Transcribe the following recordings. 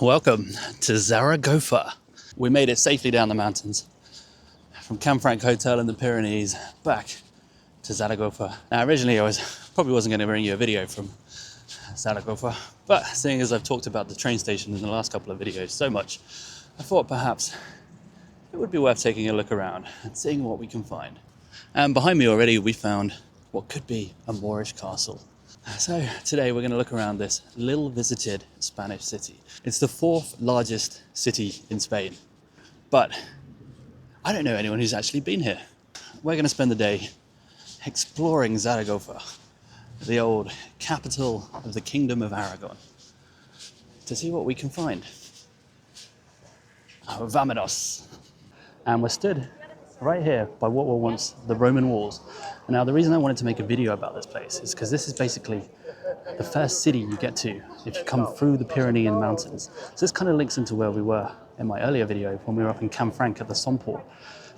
Welcome to Zaragoza. We made it safely down the mountains from Canfranc Hotel in the Pyrenees back to Zaragoza. Now originally I probably wasn't going to bring you a video from Zaragoza, but seeing as I've talked about the train station in the last couple of videos so much, I thought perhaps it would be worth taking a look around and seeing what we can find. And behind me already we found what could be a Moorish castle. So today we're going to look around this little visited Spanish city. It's the fourth largest city in Spain, but I don't know anyone who's actually been here. We're going to spend the day exploring Zaragoza, the old capital of the Kingdom of Aragon, to see what we can find. Vámonos! And we're stood right here by what were once the Roman walls. Now the reason I wanted to make a video about this place is because this is basically the first city you get to if you come through the Pyrenees Mountains. So this kind of links into where we were in my earlier video when we were up in Canfranc at the Somport.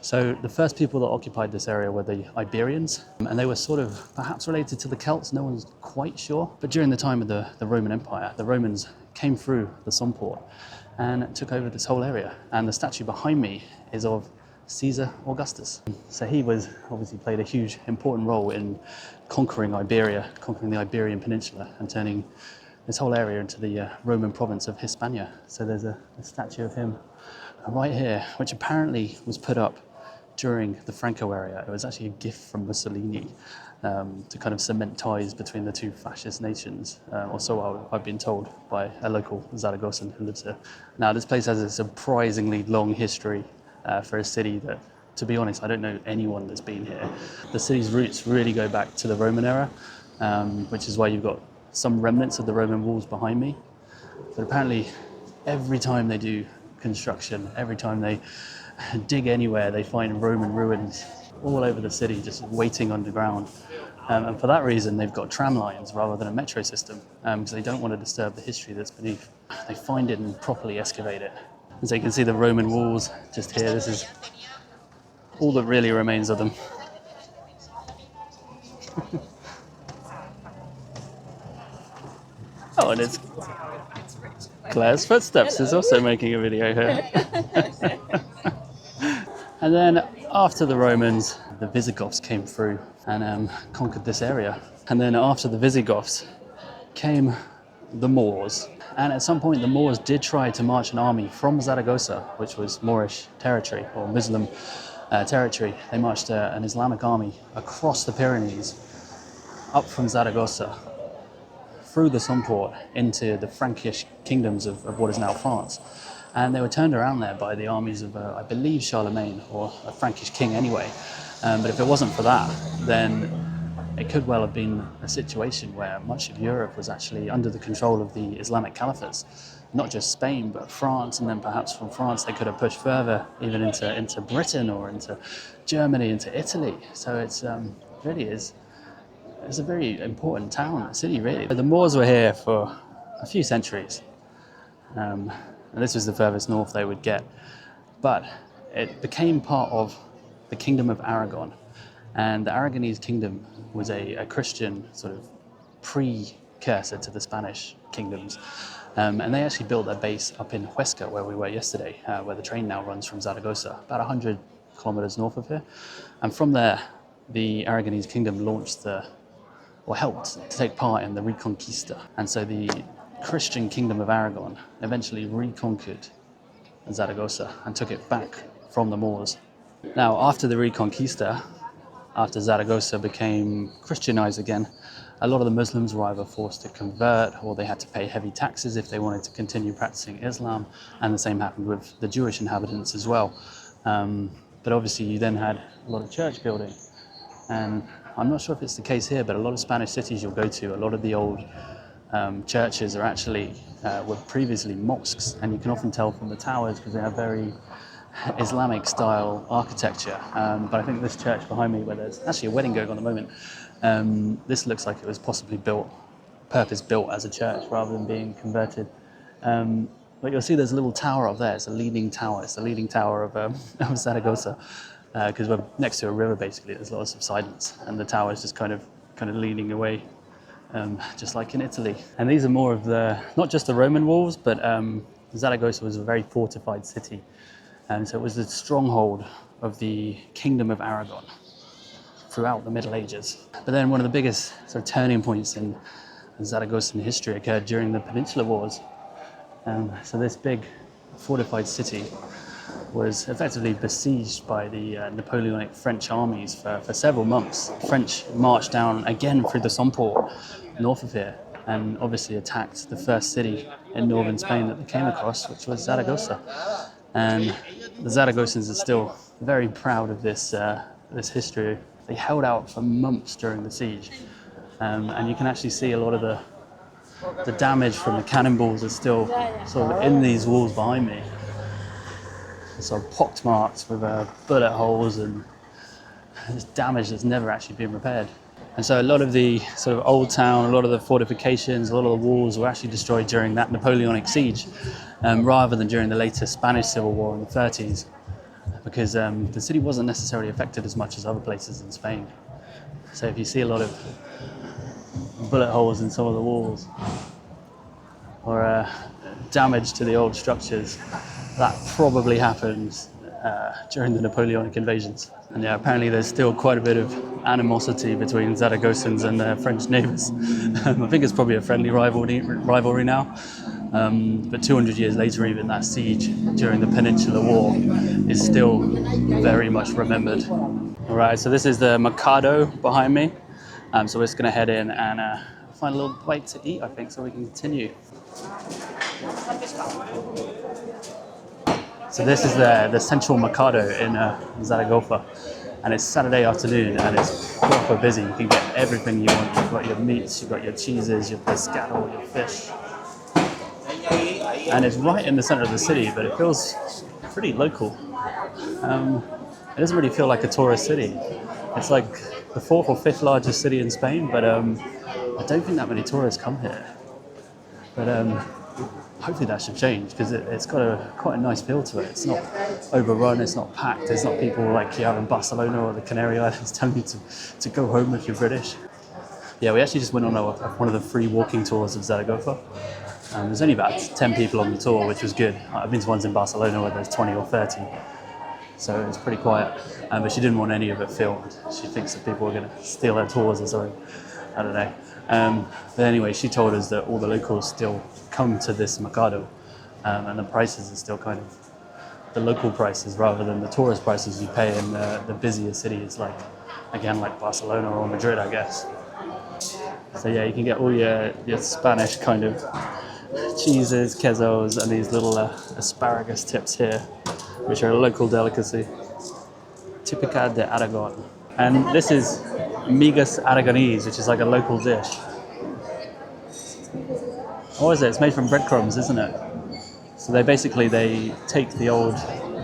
So the first people that occupied this area were the Iberians, and they were sort of perhaps related to the Celts, no one's quite sure. But during the time of the Roman Empire, the Romans came through the Somport and took over this whole area. And the statue behind me is of Caesar Augustus. So he was obviously played a huge important role in conquering Iberia, conquering the Iberian Peninsula and turning this whole area into the Roman province of Hispania. So there's a statue of him right here, which apparently was put up during the Franco era. It was actually a gift from Mussolini to kind of cement ties between the two fascist nations, or so I've been told by a local Zaragozan who lives here. Now this place has a surprisingly long history for a city that, to be honest, I don't know anyone that's been here. The city's roots really go back to the Roman era, which is why you've got some remnants of the Roman walls behind me. But apparently every time they do construction, every time they dig anywhere, they find Roman ruins all over the city, just waiting underground. And for that reason, they've got tram lines rather than a metro system, because they don't want to disturb the history that's beneath. They find it and properly excavate it. And so you can see the Roman walls just here. This is all that really remains of them. Oh, and it's Claire's Footsteps is also making a video here. And then after the Romans, the Visigoths came through and conquered this area. And then after the Visigoths came the Moors. And at some point the Moors did try to march an army from Zaragoza, which was Moorish territory or Muslim territory. They marched an Islamic army across the Pyrenees, up from Zaragoza, through the Somport into the Frankish kingdoms of what is now France. And they were turned around there by the armies of, I believe, Charlemagne, or a Frankish king anyway. But if it wasn't for that, then it could well have been a situation where much of Europe was actually under the control of the Islamic caliphates. Not just Spain, but France, and then perhaps from France they could have pushed further even into Britain or into Germany, into Italy. So it's it's a very important town, city really. The Moors were here for a few centuries, and this was the furthest north they would get. But it became part of the Kingdom of Aragon, and the Aragonese kingdom was a Christian sort of precursor to the Spanish kingdoms. And they actually built their base up in Huesca, where we were yesterday, where the train now runs from Zaragoza, about 100 kilometers north of here. And from there, the Aragonese kingdom launched helped to take part in the Reconquista. And so the Christian kingdom of Aragon eventually reconquered Zaragoza and took it back from the Moors. Now, after the Reconquista, after Zaragoza became Christianized again, a lot of the Muslims were either forced to convert or they had to pay heavy taxes if they wanted to continue practicing Islam, and the same happened with the Jewish inhabitants as well. But obviously you then had a lot of church building, and I'm not sure if it's the case here, but a lot of Spanish cities you'll go to, a lot of the old churches are actually were previously mosques, and you can often tell from the towers because they have very Islamic style architecture. But I think this church behind me, where there's actually a wedding going on at the moment, this looks like it was possibly purpose built as a church rather than being converted. But you'll see there's a little tower up there. It's a leaning tower. It's the leaning tower of Zaragoza, because we're next to a river basically. There's a lot of subsidence, and the tower is just kind of leaning away, just like in Italy. And these are more of the, not just the Roman walls, but Zaragoza was a very fortified city, and so it was the stronghold of the Kingdom of Aragon throughout the Middle Ages. But then one of the biggest sort of turning points in Zaragozan history occurred during the Peninsular Wars. So this big fortified city was effectively besieged by the Napoleonic French armies for several months. The French marched down again through the Somport, north of here, and obviously attacked the first city in northern Spain that they came across, which was Zaragoza. And the Zaragozans are still very proud of this history. They held out for months during the siege, and you can actually see a lot of the damage from the cannonballs is still sort of in these walls behind me. Sort of pocked marks with bullet holes and this damage that's never actually been repaired. And so a lot of the sort of old town, a lot of the fortifications, a lot of the walls were actually destroyed during that Napoleonic siege, rather than during the later Spanish Civil War in the 30s, because the city wasn't necessarily affected as much as other places in Spain. So if you see a lot of bullet holes in some of the walls or damage to the old structures, that probably happened during the Napoleonic invasions. And yeah, apparently there's still quite a bit of animosity between Zaragozans and their French neighbours. I think it's probably a friendly rivalry now. But 200 years later, even that siege during the Peninsular War is still very much remembered. All right, so this is the Mercado behind me. So we're just going to head in and find a little bite to eat, I think, so we can continue. So this is the central Mercado in Zaragoza, and it's Saturday afternoon and it's proper busy. You can get everything you want. You've got your meats, you've got your cheeses, your pescado, your fish. And it's right in the center of the city, but it feels pretty local. It doesn't really feel like a tourist city. It's like the fourth or fifth largest city in Spain, but I don't think that many tourists come here. But hopefully that should change, because it's got quite a nice feel to it. It's not overrun, it's not packed, there's not people like you have in Barcelona or the Canary Islands telling you to go home if you're British. Yeah, we actually just went on one of the free walking tours of Zaragoza. There's only about 10 people on the tour, which was good. I've been to ones in Barcelona where there's 20 or 30, so it was pretty quiet. But she didn't want any of it filmed. She thinks that people are going to steal her tours or something. I don't know. But anyway, she told us that all the locals still come to this Mercado, and the prices are still kind of the local prices rather than the tourist prices you pay in the busier cities like Barcelona or Madrid, I guess. So yeah, you can get all your Spanish kind of cheeses, quesos, and these little asparagus tips here, which are a local delicacy. Típica de Aragón. And this is migas aragonese, which is like a local dish. What is it? It's made from breadcrumbs, isn't it? So they take the old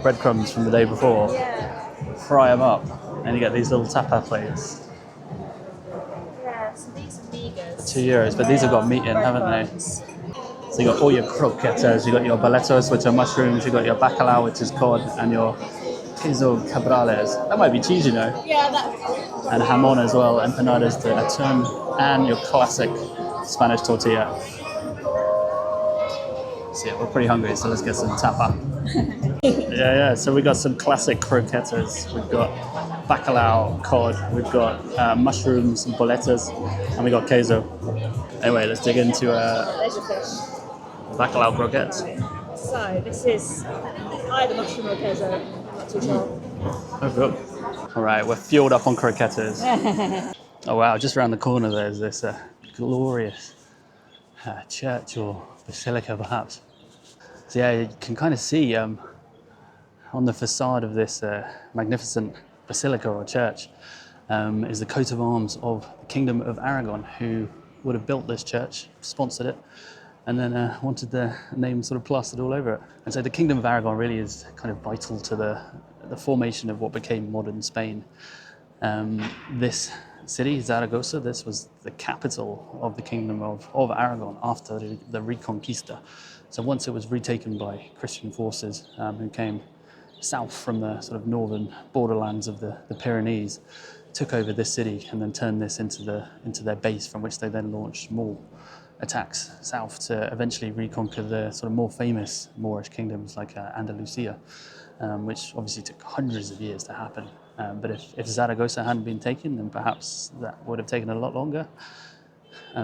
breadcrumbs from the day before, fry them up, and you get these little tapa plates. Yeah, so these are migas. €2, but these have got meat in, haven't they? So you got all your croquetas, you got your boletos, which are mushrooms, you got your bacalao, which is cod, and your queso cabrales. That might be cheese, you know. Yeah, that. And jamon as well, empanadas de atún, and your classic Spanish tortilla. So yeah, we're pretty hungry, so let's get some tapa. Yeah. So we got some classic croquetas. We've got bacalao, cod. We've got mushrooms and boletas, and we got queso. Anyway, let's dig into There's your fish. bacalao croquettes. So this is either mushroom or queso. I'm not too sure. Oh, good. All right, we're fueled up on croquetas. Oh wow, just around the corner there's this glorious church or basilica perhaps. So yeah, you can kind of see on the facade of this magnificent basilica or church is the coat of arms of the Kingdom of Aragon, who would have built this church, sponsored it, and then wanted the name sort of plastered all over it. And so the Kingdom of Aragon really is kind of vital to the formation of what became modern Spain. This city, Zaragoza, this was the capital of the Kingdom of Aragon after the Reconquista. So once it was retaken by Christian forces who came south from the sort of northern borderlands of the Pyrenees, took over this city and then turned this into their base from which they then launched more attacks south to eventually reconquer the sort of more famous Moorish kingdoms like Andalusia, which obviously took hundreds of years to happen. But if Zaragoza hadn't been taken, then perhaps that would have taken a lot longer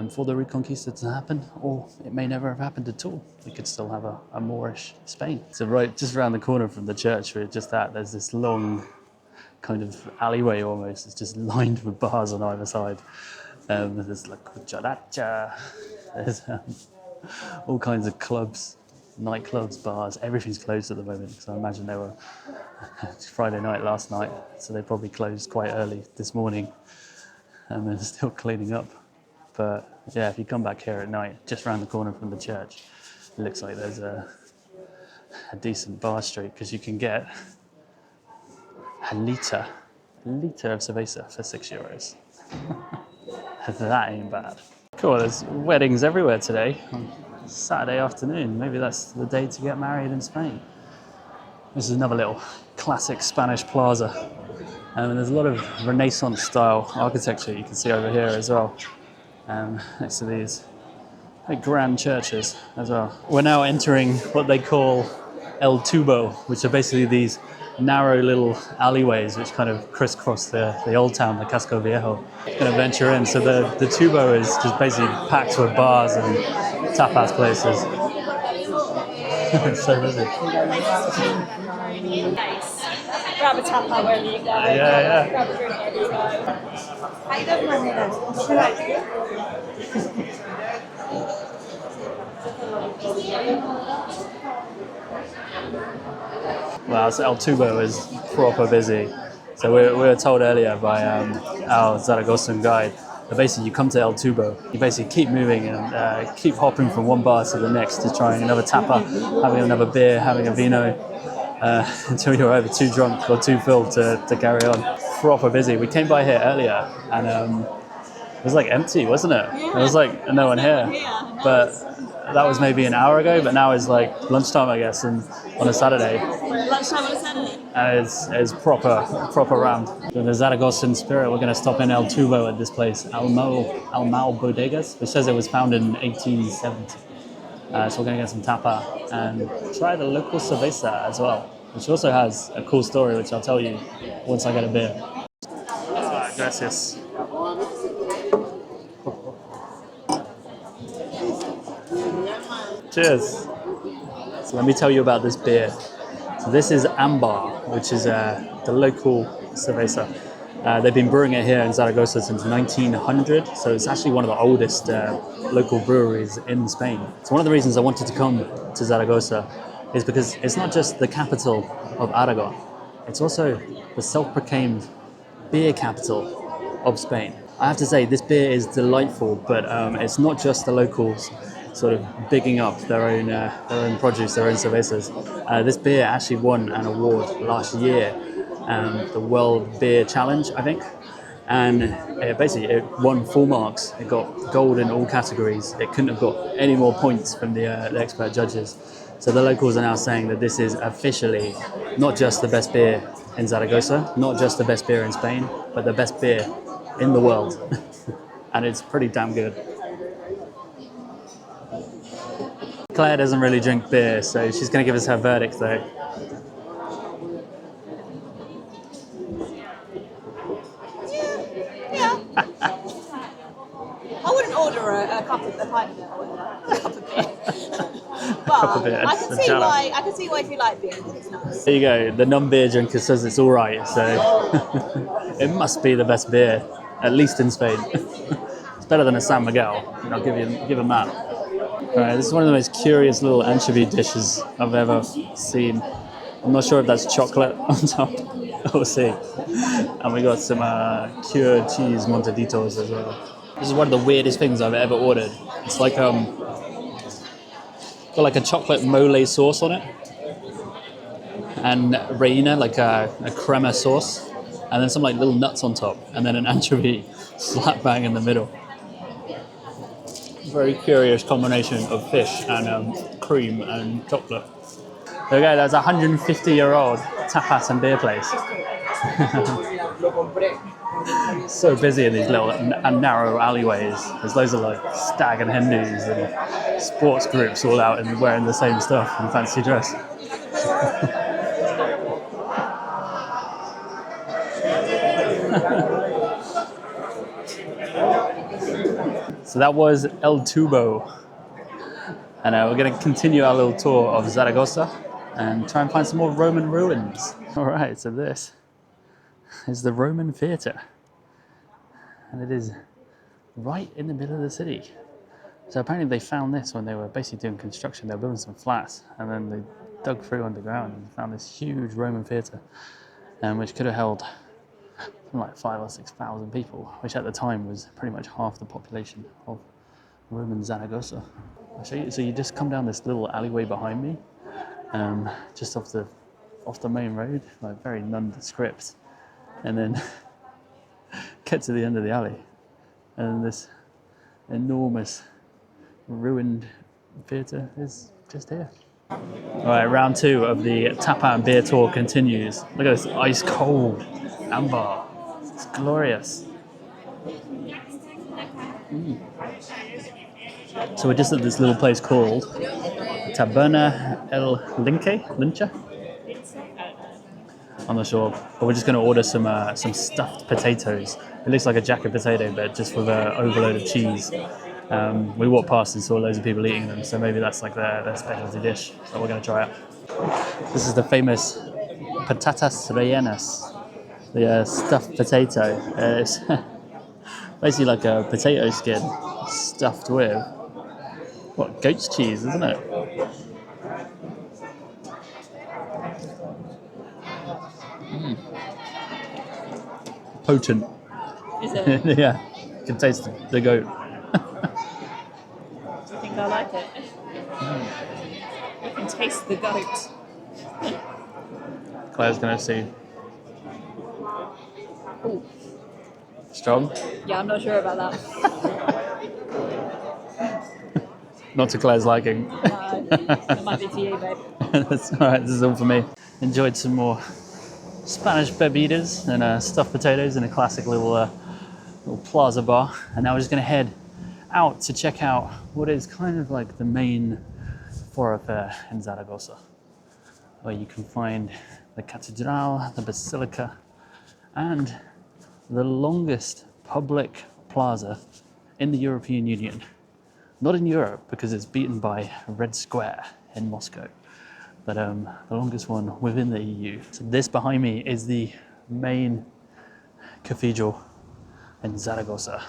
for the Reconquista to happen, or it may never have happened at all. We could still have a Moorish Spain. So right just around the corner from the church we're just at, there's this long kind of alleyway almost. It's just lined with bars on either side. There's like cucharacha, there's all kinds of clubs, nightclubs, bars. Everything's closed at the moment, so I imagine they were Friday night last night, so they probably closed quite early this morning, and they're still cleaning up. But yeah, if you come back here at night, just around the corner from the church, it looks like there's a decent bar street, because you can get a litre of cerveza for €6. That ain't bad. Cool, there's weddings everywhere today on Saturday afternoon. Maybe that's the day to get married in Spain. This is another little classic Spanish plaza. And there's a lot of Renaissance style architecture you can see over here as well. Next to these grand churches as well. We're now entering what they call El Tubo, which are basically these narrow little alleyways which kind of crisscross the old town, the Casco Viejo. Going to venture in. So the Tubo is just basically packed with bars and tapas places. It's so busy. Grab a tapa wherever you go. Yeah. Grab a drink wherever you go. Wow, so El Tubo is proper busy. So we were told earlier by our Zaragozan guide that basically you come to El Tubo, you basically keep moving and keep hopping from one bar to the next to trying another tapa, having another beer, having a vino, until you're either too drunk or too filled to carry on. Proper busy. We came by here earlier and it was like empty, wasn't it? Yeah. It was like no one here. But that was maybe an hour ago, but now it's like lunchtime, I guess, and on a Saturday. Lunchtime on a Saturday? And it's proper round. So the Zaragozan spirit, we're going to stop in El Tubo at this place, Almal Bodegas, which says it was founded in 1870. So we're going to get some tapa and try the local cerveza as well, which also has a cool story, which I'll tell you once I get a beer. Gracias. Cheers. So let me tell you about this beer. So this is Ámbar, which is the local cerveza. They've been brewing it here in Zaragoza since 1900, so it's actually one of the oldest local breweries in Spain. So one of the reasons I wanted to come to Zaragoza is because it's not just the capital of Aragon, it's also the self-proclaimed beer capital of Spain. I have to say, this beer is delightful, but it's not just the locals sort of bigging up their own produce, their own cervezas. This beer actually won an award last year, the World Beer Challenge, I think. And it won full marks. It got gold in all categories. It couldn't have got any more points from the expert judges. So the locals are now saying that this is officially not just the best beer in Zaragoza, not just the best beer in Spain, but the best beer in the world. And it's pretty damn good. Claire doesn't really drink beer, so she's going to give us her verdict though. Yeah. I wouldn't order a cup of pint of beer. A cup of beer. But I can see why if you like beer, it's nice. There you go. The non-beer drinker says it's all right, so it must be the best beer, at least in Spain. It's better than a San Miguel. I'll give him that. Alright, this is one of the most curious little anchovy dishes I've ever seen. I'm not sure if that's chocolate on top. We'll see. And we got some cured cheese montaditos as well. This is one of the weirdest things I've ever ordered. It's like got like a chocolate mole sauce on it, and reina, like a crema sauce, and then some like little nuts on top, and then an anchovy slap bang in the middle. Very curious combination of fish and cream and chocolate. There we go, that's a 150-year-old tapas and beer place. So busy in these little narrow alleyways. There's loads of like stag and hen do's and sports groups all out and wearing the same stuff and fancy dress. So that was El Tubo. And we're going to continue our little tour of Zaragoza and try and find some more Roman ruins. All right, so this is the Roman theatre. And it is right in the middle of the city. So apparently they found this when they were basically doing construction. They were building some flats and then they dug through underground and found this huge Roman theatre, which could have held something like 5,000 or 6,000 people, which at the time was pretty much half the population of Roman Zaragoza. I'll show you. So you just come down this little alleyway behind me, just off the main road, like very nondescript, and then get to the end of the alley, and this enormous ruined theatre is just here. All right, round 2 of the tapa and beer tour continues. Look at this ice cold Ámbar. It's glorious. So we're just at this little place called Taberna El Lince? I'm not sure, but we're just going to order some stuffed potatoes. It looks like a jacket potato, but just with an overload of cheese. We walked past and saw loads of people eating them, so maybe that's like their specialty dish that we're going to try out. This is the famous patatas rellenas, the stuffed potato. It's basically like a potato skin stuffed with, what, goat's cheese, isn't it? Potent. Is it? Yeah, you can taste the goat. Do you think I like it? You can taste the goat. Claire's gonna see. Ooh. Strong? Yeah, I'm not sure about that. Not to Claire's liking. No, it might be for you, babe. That's all right, this is all for me. Enjoyed some more Spanish bebidas and stuffed potatoes in a classic little plaza bar. And now we're just gonna head out to check out what is kind of like the main thoroughfare in Zaragoza, where you can find the Catedral, the Basilica, and the longest public plaza in the European Union. Not in Europe, because it's beaten by Red Square in Moscow, but the longest one within the EU. So this behind me is the main cathedral in Zaragoza,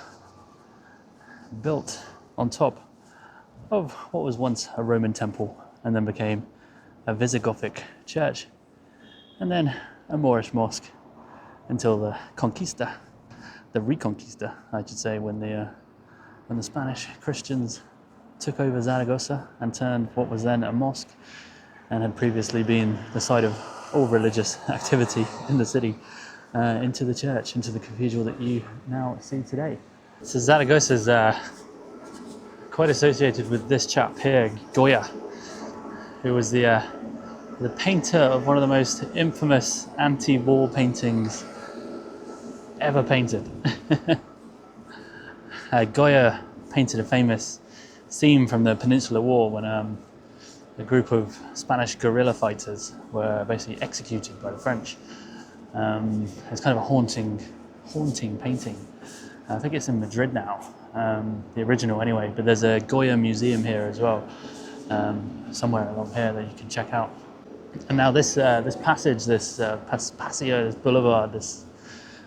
built on top of what was once a Roman temple and then became a Visigothic church, and then a Moorish mosque until the Reconquista, I should say, when the Spanish Christians took over Zaragoza and turned what was then a mosque and had previously been the site of all religious activity in the city into the church, into the cathedral that you now see today. So Zaragoza is quite associated with this chap here, Goya, who was the painter of one of the most infamous anti-war paintings ever painted. Goya painted a famous scene from the Peninsular War when a group of Spanish guerrilla fighters were basically executed by the French. It's kind of a haunting painting. I think it's in Madrid now, the original anyway, but there's a Goya museum here as well, somewhere along here that you can check out. And now this passage, this Paseo, this boulevard, this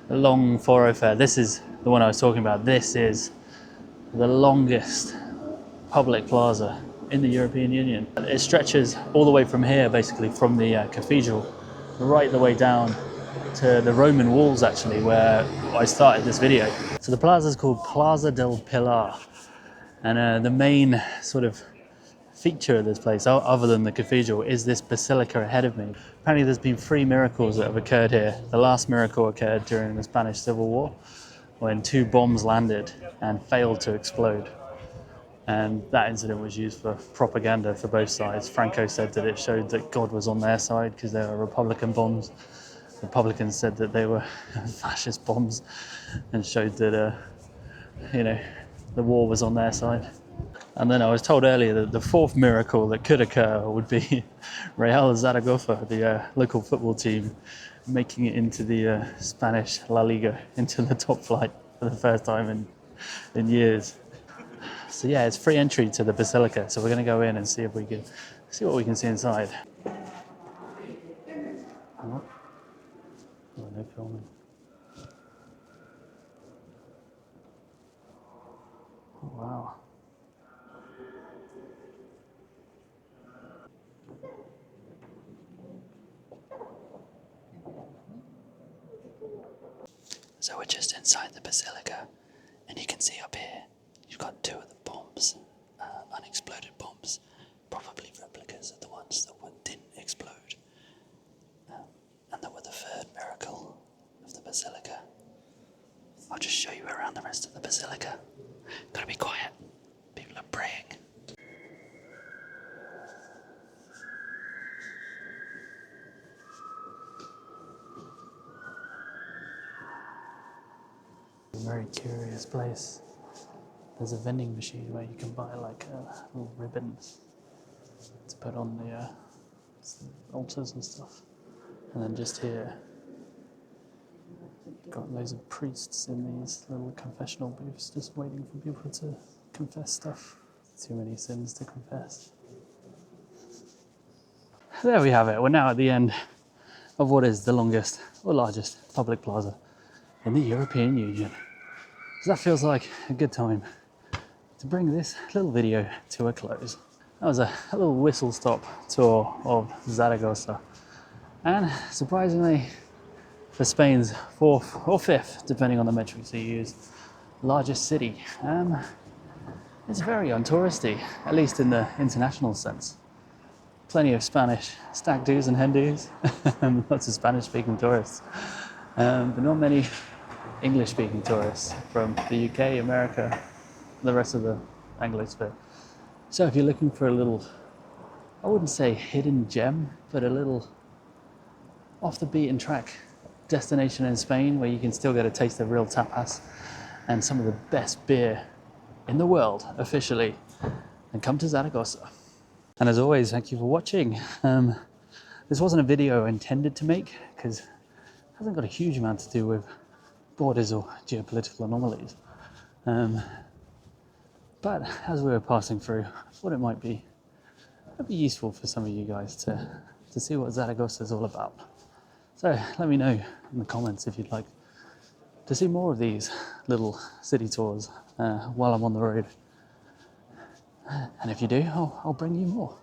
long thoroughfare, this is the one I was talking about. This is the longest public plaza in the European Union. It stretches all the way from here, basically from the cathedral, right the way down to the Roman walls, actually, where I started this video. So the plaza is called Plaza del Pilar, and the main sort of feature of this place, other than the cathedral, is this basilica ahead of me. Apparently there's been 3 miracles that have occurred here. The last miracle occurred during the Spanish Civil War, when 2 bombs landed and failed to explode. And that incident was used for propaganda for both sides. Franco said that it showed that God was on their side because they were Republican bombs. Republicans said that they were fascist bombs and showed that, the war was on their side. And then I was told earlier that the fourth miracle that could occur would be Real Zaragoza, the local football team, making it into the Spanish La Liga, into the top flight for the first time in years. So yeah, it's free entry to the Basilica. So we're going to go in and see if we can see what we can see inside. Oh, no filming. Oh, wow. So we're just inside the Basilica, and you can see up here, you've got two of the bombs, unexploded bombs, probably replicas of the ones that didn't explode. And that were the third miracle of the Basilica. I'll just show you around the rest of the Basilica. Gotta be quiet, people are praying. A very curious place. There's a vending machine where you can buy like little ribbons to put on the altars and stuff. And then just here, got loads of priests in these little confessional booths just waiting for people to confess stuff. Too many sins to confess. There we have it. We're now at the end of what is the longest or largest public plaza in the European Union. So that feels like a good time to bring this little video to a close. That was a little whistle stop tour of Zaragoza. And surprisingly, for Spain's fourth or fifth, depending on the metrics you use, largest city, it's very untouristy, at least in the international sense. Plenty of Spanish stag do's and hen do's, lots of Spanish speaking tourists, but not many English speaking tourists from the UK, America, the rest of the Anglosphere. So if you're looking for a little, I wouldn't say hidden gem, but a little off the beaten track destination in Spain where you can still get a taste of real tapas and some of the best beer in the world officially, then come to Zaragoza. And as always, thank you for watching. This wasn't a video intended to make because it hasn't got a huge amount to do with borders or geopolitical anomalies. But as we were passing through, I thought it might be useful for some of you guys to see what Zaragoza is all about. So let me know in the comments if you'd like to see more of these little city tours while I'm on the road. And if you do, I'll bring you more.